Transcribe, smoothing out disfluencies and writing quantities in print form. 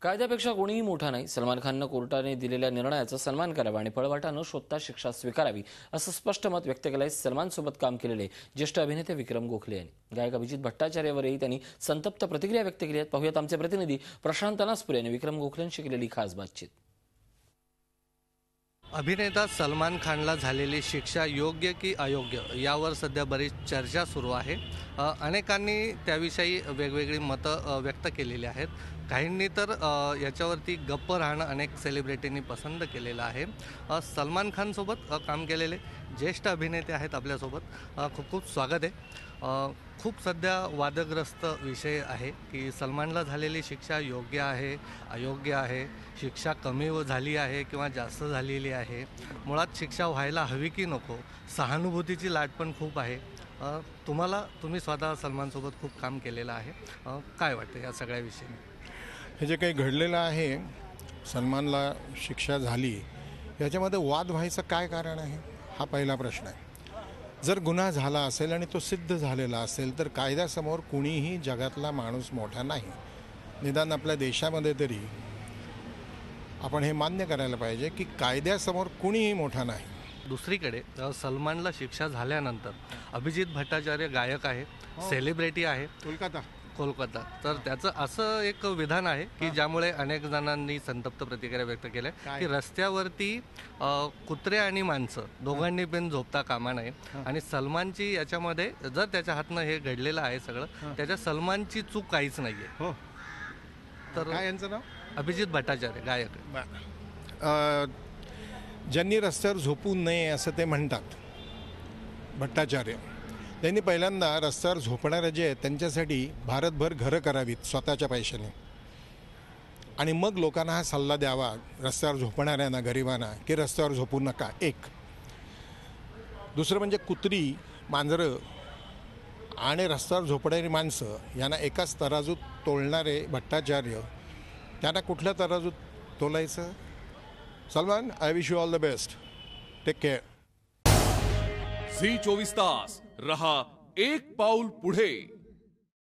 कायद्यापेक्षा कोणीही मोठा नाही. सलमान खाननं कोर्टाने दिलेल्या निर्णयाचा सन्मान करावा आणि पळवाटा न शोधता शिक्षा स्वीकारावी असं स्पष्ट मत व्यक्त केलंय सलमानसोबत काम केलेले ज्येष्ठ अभिनेते विक्रम गोखले यांनी. गायक अभिजित भट्टाचार्यावरही त्यांनी संतप्त प्रतिक्रिया व्यक्त केली आहे. पाहूयात आमचे प्रतिनिधी प्रशांत नासपुरे यांनी विक्रम गोखलेंशी केलेली खास बातचीत. अभिनेता सलमान खानला झालेली शिक्षा योग्य की अयोग्य यावर सध्या बरीच चर्चा सुरू आहे. अनेकांनी त्याविषयी वेगवेगळी मतं व्यक्त केलेली आहेत. काहींनी तर याच्यावरती गप्प राहणं अनेक सेलिब्रिटींनी पसंत केलेलं आहे. सलमान खानसोबत काम केलेले ज्येष्ठ अभिनेते आहेत आपल्यासोबत. खूप खूप स्वागत आहे. खूप सध्या वादग्रस्त विषय आहे की सलमानला झालेली शिक्षा योग्य आहे अयोग्य आहे, शिक्षा कमी झाली आहे किंवा जास्त झालेली आहे, मुळात शिक्षा व्हायला हवी की नको, सहानुभूतीची लाट पण खूप आहे. तुम्ही स्वतः सलमानसोबत खूप काम केलेलं आहे. काय वाटतं या सगळ्या विषयी? हे जे काही घडलेलं आहे, सलमानला शिक्षा झाली, याच्यामध्ये वाद व्हायचं काय कारण आहे हा पहिला प्रश्न आहे. जर गुन्हा झाला असेल आणि तो सिद्ध झालेला असेल तर कायद्यासमोर कुणीही जगातला माणूस मोठा नाही. निदान आपल्या देशामध्ये तरी आपण हे मान्य करायला पाहिजे की कायद्यासमोर कुणीही मोठा नाही. दुसरीकडे सलमानला शिक्षा झाल्यानंतर अभिजित भट्टाचार्य गायक आहे, सेलिब्रिटी आहे कोलकाता, तर त्याचं असं एक विधान आहे की ज्यामुळे अनेक जणांनी संतप्त प्रतिक्रिया व्यक्त केल्या की रस्त्यावरती कुत्रे आणि माणसं दोघांनी पण झोपता कामा नये आणि सलमानची याच्यामध्ये जर त्याच्या हातनं हे घडलेलं आहे सगळं, त्याच्या सलमानची चूक काहीच नाही आहे. तर यांचं नाव अभिजित भट्टाचार्य गायक. ज्यांनी रस्त्यावर झोपू नये असं ते म्हणतात भट्टाचार्य, त्यांनी पहिल्यांदा रस्त्यावर झोपणारे जे आहेत त्यांच्यासाठी भारतभर घरं करावीत स्वतःच्या पैशाने आणि मग लोकांना हा सल्ला द्यावा रस्त्यावर झोपणाऱ्यांना, गरिबांना, की रस्त्यावर झोपू नका. एक. दुसरं म्हणजे कुत्री, मांजरं आणि रस्त्यावर झोपणारी माणसं यांना एकाच तराजूत तोलणारे भट्टाचार्य, त्यांना कुठल्या तराजूत तोलायचं? Salman, I wish you all the best. Take care. Zee 24 तास रहा एक पाऊल पुढे.